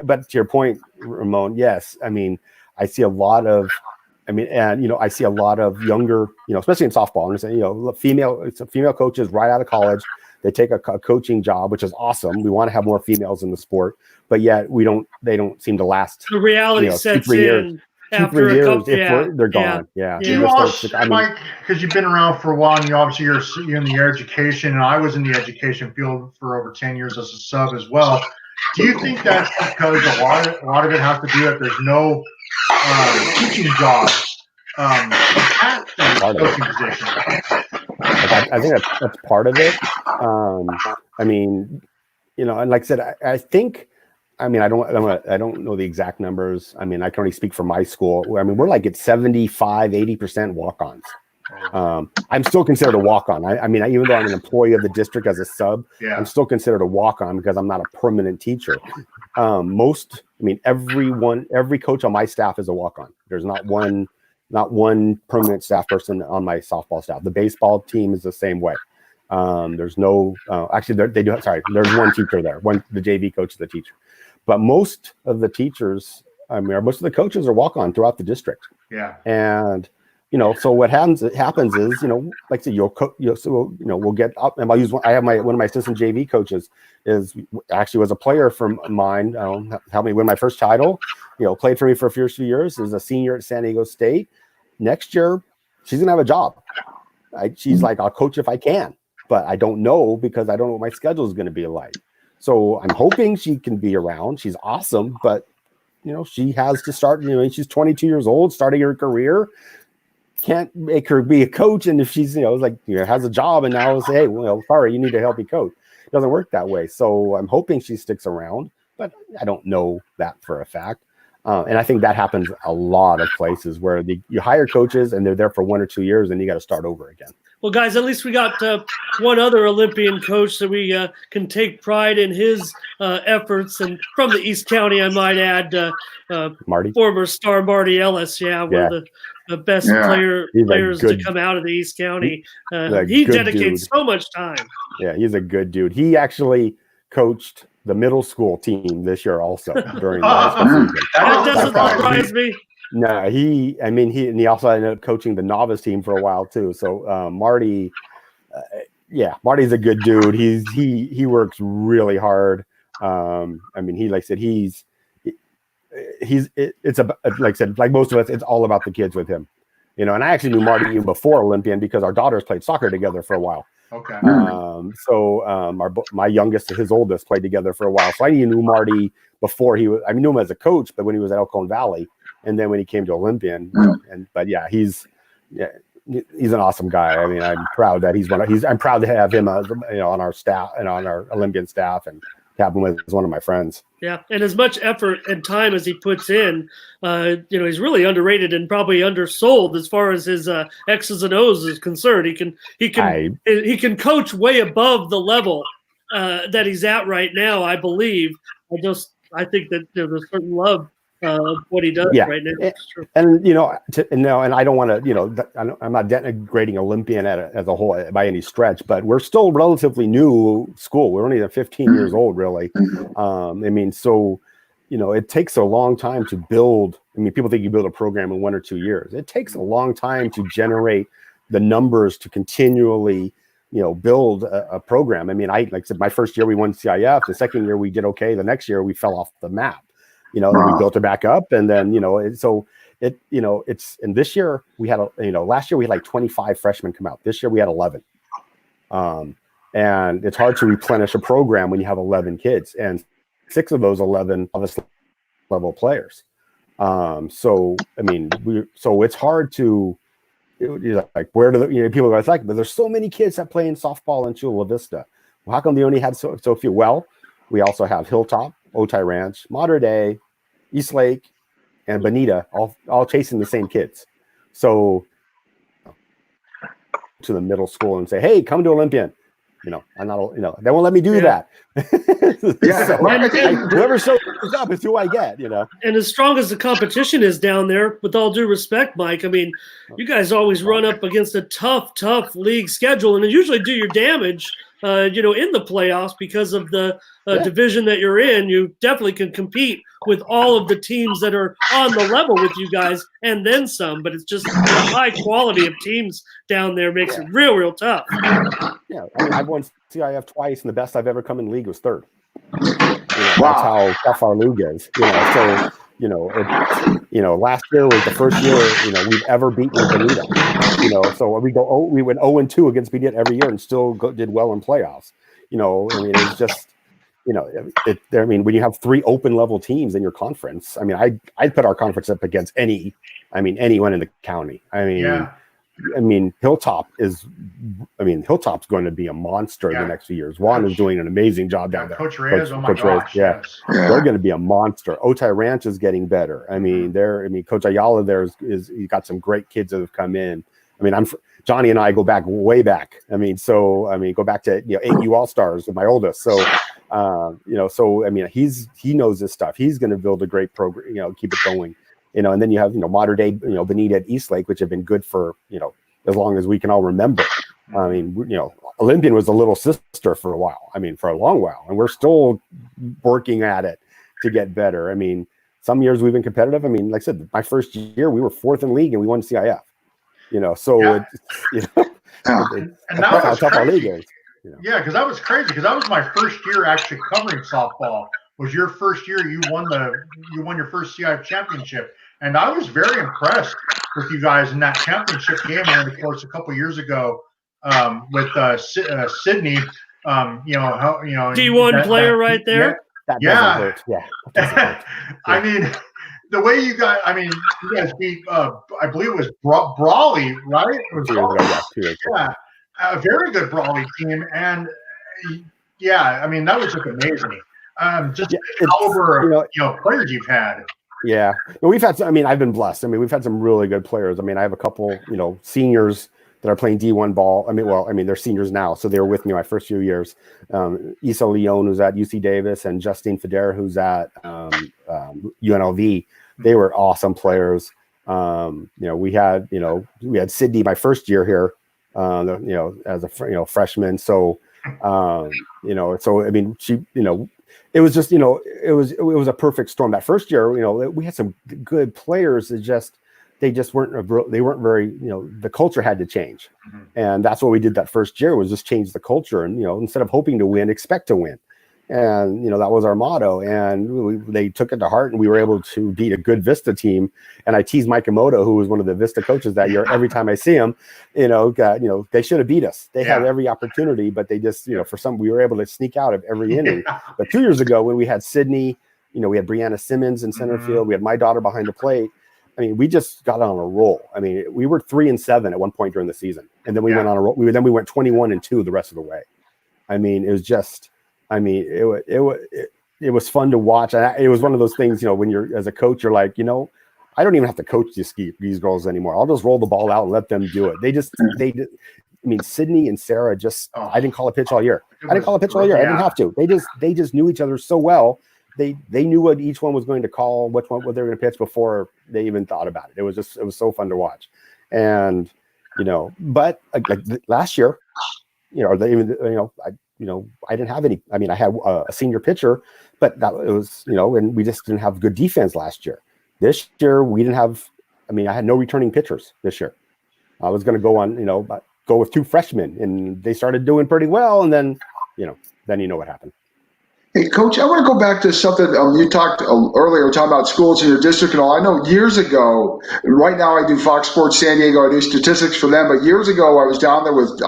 but to your point, Ramon, yes. I mean, I see a lot of, I see a lot of younger, especially in softball, I'm saying, female coaches right out of college, they take a coaching job, which is awesome. We want to have more females in the sport, but yet they don't seem to last. The reality sets 2-3 years. in. After 2-3 years, they're gone. Yeah. You also, Mike, because you've been around for a while, and you're in the education, and I was in the education field for over 10 years as a sub as well. Do you think that's because a lot of it has to do that there's no teaching jobs at the coaching position? I think that's part of it. And like I said, I think. I don't know the exact numbers. I mean, I can only speak for my school. I mean, we're like at 75, 80% walk-ons. I'm still considered a walk-on. Even though I'm an employee of the district as a sub, I'm still considered a walk-on because I'm not a permanent teacher. Every coach on my staff is a walk-on. There's not one permanent staff person on my softball staff. The baseball team is the same way. There's no, actually they do. Sorry, there's one teacher there. The JV coach is the teacher. But most of the teachers, most of the coaches are walk-on throughout the district. Yeah. And, so what happens is, like I said, we'll get up, and I have one of my assistant JV coaches was a player from mine, helped me win my first title, played for me for a few years, is a senior at San Diego State. Next year, she's going to have a job. She's like, I'll coach if I can, but I don't know because I don't know what my schedule is going to be like. So I'm hoping she can be around. She's awesome, but she has to start. She's 22 years old, starting her career. Can't make her be a coach, and if she's has a job, and now say, hey, sorry, you need to help me coach. It doesn't work that way. So I'm hoping she sticks around, but I don't know that for a fact. And I think that happens a lot of places where you hire coaches and they're there for 1 or 2 years, and you got to start over again. Well, guys, at least we got one other Olympian coach that we can take pride in his efforts, and from the East County, I might add, Marty, former star Marty Ellis. One of the best players to come out of the East County. He dedicates so much time. Yeah, he's a good dude. He actually coached the middle school team this year also during the high school season. That doesn't surprise me. No, he also ended up coaching the novice team for a while too. So Marty, Marty's a good dude. He works really hard. He, like I said, like I said, like most of us, it's all about the kids with him. And I actually knew Marty even before Olympian because our daughters played soccer together for a while. Okay. My youngest and his oldest played together for a while. So I knew Marty before I knew him as a coach, but when he was at Elkhorn Valley, and then when he came to Olympian, he's an awesome guy. I'm proud that I'm proud to have him on our staff and on our Olympian staff, and have him as one of my friends. Yeah, and as much effort and time as he puts in, he's really underrated and probably undersold as far as his X's and O's is concerned. He can coach way above the level that he's at right now. I believe. I think that there's a certain love of what he does right now. And I don't want to, I'm not denigrating Olympian as a whole by any stretch, but we're still relatively new school. We're only 15 years old, really. So it takes a long time to build. I mean, people think you build a program in 1 or 2 years. It takes a long time to generate the numbers to continually, build a program. I mean, like I said, my first year we won CIF. The second year we did okay. The next year we fell off the map. Then we built it back up, and then and this year we had last year we had like 25 freshmen come out. This year we had 11. And it's hard to replenish a program when you have 11 kids, and 6 of those 11 are this level players. So it's hard to, like, where do people go, it's like, but there's so many kids that play in softball in Chula Vista. Well, how come they only had so few? Well, we also have Hilltop, Otay Ranch, Mater Dei, East Lake, and Bonita, all chasing the same kids. So to the middle school and say, hey, come to Olympian. I'm not, they won't let me do that. Yeah. So whoever shows up is who I get, And as strong as the competition is down there, with all due respect, Mike, I mean, you guys always run up against a tough league schedule, and usually do your damage, in the playoffs because of the division that you're in. You definitely can compete with all of the teams that are on the level with you guys, and then some. But it's just the high quality of teams down there makes it real tough. Yeah, I mean, I've won CIF twice, and the best I've ever come in league was 3rd. Wow. That's how tough our league is. Last year was the first year we've ever beaten Bonita. So we went 0-2 against Bonita every year and still did well in playoffs. I mean, it's just when you have 3 open level teams in your conference, I mean, I'd put our conference up against anyone in the county. I mean, Hilltop's going to be a monster in the next few years. Juan is doing an amazing job down there. Coach Reyes, they're going to be a monster. Otay Ranch is getting better. I mean, Coach Ayala there he got some great kids that have come in. I mean, Johnny and I go back way back. I mean, go back to 8U All-Stars with my oldest. So, he knows this stuff. He's going to build a great program. Keep it going. And then you have, Mater Dei, Bonita at East Lake, which have been good for, as long as we can all remember. I mean, Olympian was a little sister for a while. I mean, for a long while. And we're still working at it to get better. I mean, some years we've been competitive. I mean, like I said, my first year we were 4th in league and we won CIF. That's how tough our league is. Yeah, because that was crazy. Because that was my first year actually covering softball. Was your first year you won your first CIF championship. And I was very impressed with you guys in that championship game. And of course, a couple of years ago, with Sydney, D1 player right there. Hurt. I mean, the way you guys beat, I believe it was Brawley, right? It was 2 years ago. Yeah, a very good Brawley team, and I mean, that was just amazing. Just the caliber of players you've had. Yeah, we've had. I've been blessed. I mean, we've had some really good players. I mean, I have a couple, seniors that are playing D1 ball. They're seniors now, so they were with me my first few years. Isa Leon, who's at UC Davis, and Justine Feder, who's at UNLV. They were awesome players. We had Sydney my first year here, as a freshman. So, she, it was just, it was a perfect storm. That first year, we had some good players that they weren't very, the culture had to change. Mm-hmm. And that's what we did that first year, was just change the culture. And, instead of hoping to win, expect to win. And, that was our motto. And they took it to heart, and we were able to beat a good Vista team. And I teased Mike Emoto, who was one of the Vista coaches that year. Every time I see him, they should have beat us. They had every opportunity, but they just, we were able to sneak out of every inning. But 2 years ago, when we had Sydney, we had Brianna Simmons in center field. We had my daughter behind the plate. I mean, we just got on a roll. I mean, we were 3-7 at one point during the season. And then we went on a roll. We went 21-2 the rest of the way. I mean, it was just, it was fun to watch. It was one of those things, when you're, as a coach, you're like, I don't even have to coach these girls anymore. I'll just roll the ball out and let them do it. Sydney and Sarah I didn't call a pitch all year. I didn't have to. They just knew each other so well. They knew what each one was going to call, what they were going to pitch before they even thought about it. It was so fun to watch. And, but like last year, I didn't have any. I mean, I had a senior pitcher, but that it was, and we just didn't have good defense last year. This year we didn't have. I mean, I had no returning pitchers this year. I was going to go on, go with 2 freshmen, and they started doing pretty well, and then, what happened. Hey, Coach, I want to go back to something you talked earlier, talking about schools in your district and all. I know years ago, right now I do Fox Sports San Diego, I do statistics for them, but years ago I was down there with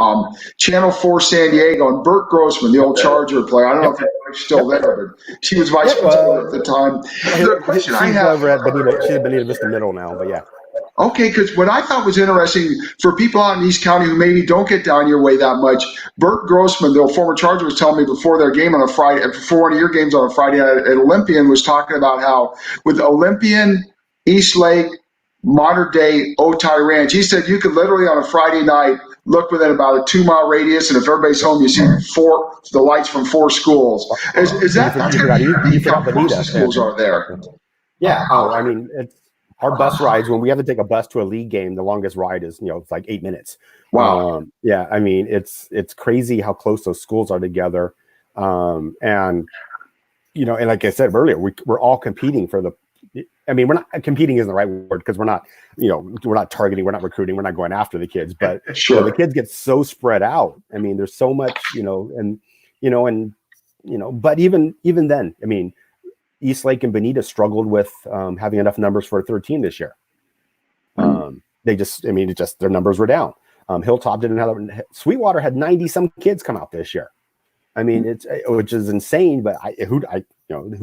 Channel 4 San Diego and Bert Grossman, the old Charger player. I don't know if she's still there, but she was vice principal at the time. The question I have, she's at Bonita Vista Middle now, but yeah. Okay, because what I thought was interesting for people out in East County who maybe don't get down your way that much, Bert Grossman, the former Charger, was telling me before their game on a Friday, before one of your games on a Friday night at Olympian, was talking about how with Olympian, East Lake, modern day Otay Ranch, he said you could literally on a Friday night look within about a 2-mile radius, and if everybody's home, you see the lights from 4 schools. Is that that's going to be how close the schools are there? Yeah. I mean, our bus rides, when we have to take a bus to a league game, the longest ride is, it's like 8 minutes. Wow. Yeah. I mean, it's crazy how close those schools are together. And like I said earlier, we're all competing for we're not competing isn't the right word, because we're not targeting, we're not recruiting, we're not going after the kids, but sure. The kids get so spread out. I mean, there's so much, but even then, I mean, East Lake and Bonita struggled with having enough numbers for a 3rd team this year. Their numbers were down. Hilltop didn't have. Sweetwater had 90 some kids come out this year. I mean, which is insane. But who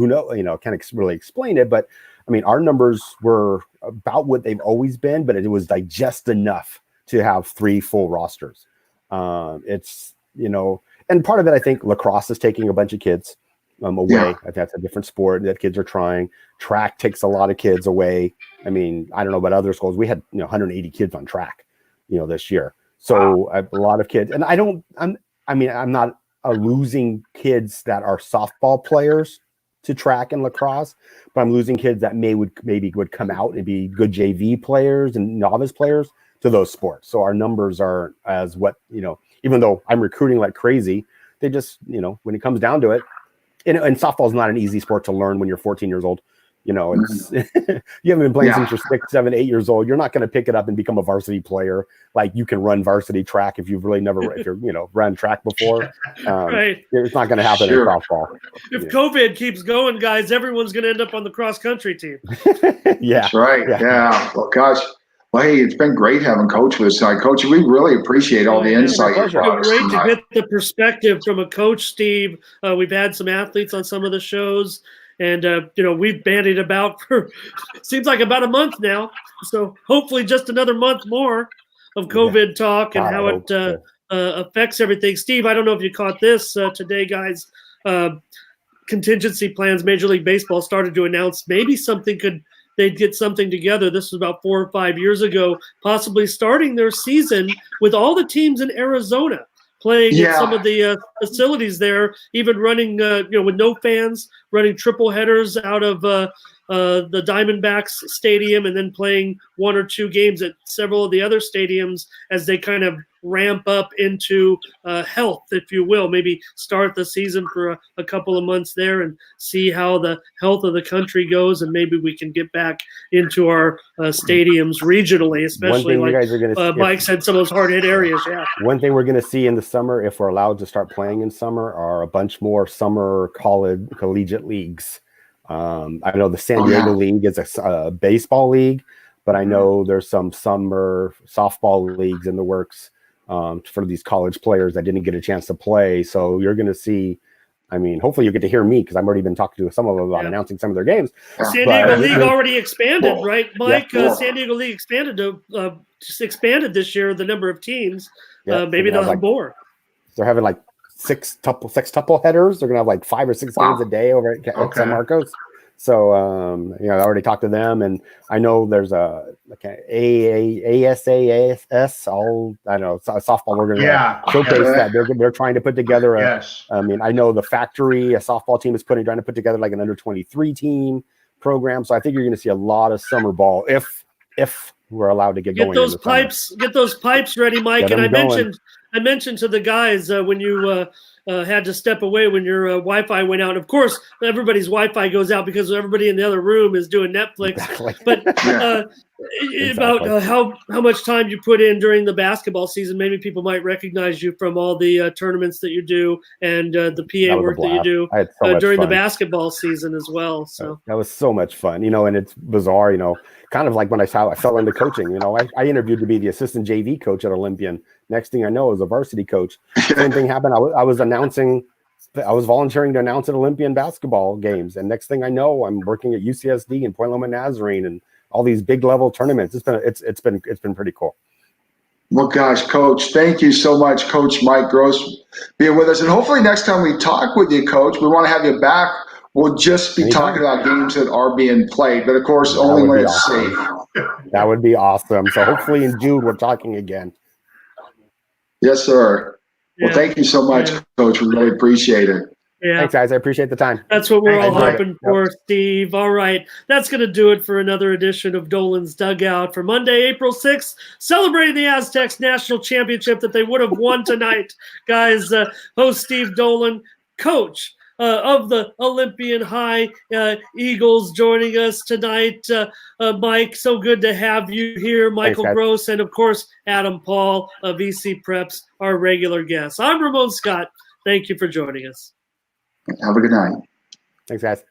knows? Can't really explain it. But I mean, our numbers were about what they've always been, but it was like just enough to have 3 full rosters. And part of it, I think lacrosse is taking a bunch of kids away. Yeah. That's a different sport that kids are trying. Track takes a lot of kids away. I mean, I don't know about other schools. We had 180 kids on track, this year. So a lot of kids, and I'm not losing kids that are softball players to track and lacrosse, but I'm losing kids that maybe would come out and be good JV players and novice players to those sports. So our numbers aren't as even though I'm recruiting like crazy, they just, when it comes down to it, and softball is not an easy sport to learn when you're 14 years old. It's you haven't been playing since you're 6, 7, 8 years old. You're not going to pick it up and become a varsity player. Like you can run varsity track if you've really never, if you're, run track before. Right. It's not going to happen in softball. If COVID keeps going, guys, everyone's going to end up on the cross country team. Yeah. That's right. Yeah. Well, gosh. Well, hey, it's been great having Coach with us tonight. Coach, we really appreciate all the insight you brought us great tonight. to get the perspective from a coach, Steve. We've had some athletes on some of the shows, and we've bandied about for seems like about a month now. So hopefully just another month more of COVID talk and how it affects everything. Steve, I don't know if you caught this today, guys. Contingency plans, Major League Baseball started to announce maybe they'd get something together. This was about 4 or 5 years ago, possibly starting their season with all the teams in Arizona playing at some of the facilities there, even running, with no fans, running triple headers out of the Diamondbacks stadium and then playing 1 or 2 games at several of the other stadiums as they kind of ramp up into health, if you will. Maybe start the season for a couple of months there and see how the health of the country goes, and maybe we can get back into our stadiums regionally, especially like Mike said, some of those hard-hit areas. Yeah. One thing we're going to see in the summer, if we're allowed to start playing in summer, are a bunch more summer collegiate leagues. I know the San Diego League is a baseball league, but I know there's some summer softball leagues in the works for these college players that didn't get a chance to play. So you're going to see, hopefully you get to hear me, because I've already been talking to some of them about announcing some of their games. San Diego League already expanded, right, Mike? San Diego League expanded this year, the number of teams. Maybe they'll have more. They're having like six tuple headers. They're gonna have like 5 or 6 games a day over at San Marcos. So I already talked to them, and I know there's a ASAS. Softball. We're gonna showcase that. They're trying to put together I know the factory, a softball team is trying to put together like an under 23 team program. So I think you're going to see a lot of summer ball if we're allowed to get going. Get those pipes ready, Mike. And I mentioned to the guys when you had to step away when your Wi-Fi went out. Of course, everybody's Wi-Fi goes out because everybody in the other room is doing Netflix. Exactly. But about Exactly. how much time you put in during the basketball season. Maybe people might recognize you from all the tournaments that you do and the PA work that you do I had so much during the fun. basketball season as well. So that was so much fun, and it's bizarre, kind of like when I fell into coaching. I interviewed to be the assistant JV coach at Olympian. Next thing I know, I was a varsity coach. Same thing happened. I was volunteering to announce at Olympian basketball games, and next thing I know, I'm working at UCSD and Point Loma Nazarene and all these big level tournaments. It's been pretty cool. Well, gosh, Coach, thank you so much, Coach Mike Gross, being with us. And hopefully next time we talk with you, Coach, we want to have you back. We'll just be talking about games that are being played, but of course, only when it's safe. That would be awesome. So hopefully in June, we're talking again. Yes, sir. Yeah. Well, thank you so much, Coach. We really appreciate it. Yeah. Thanks, guys. I appreciate the time. That's what we're all hoping for, Steve. All right. That's going to do it for another edition of Dolan's Dugout for Monday, April 6th, celebrating the Aztecs national championship that they would have won tonight. Guys, host Steve Dolan, coach of the Olympian High Eagles, joining us tonight. Mike, so good to have you here. Michael Gross, and, of course, Adam Paul of VC Preps, our regular guests. I'm Ramon Scott. Thank you for joining us. Have a good night. Thanks, guys.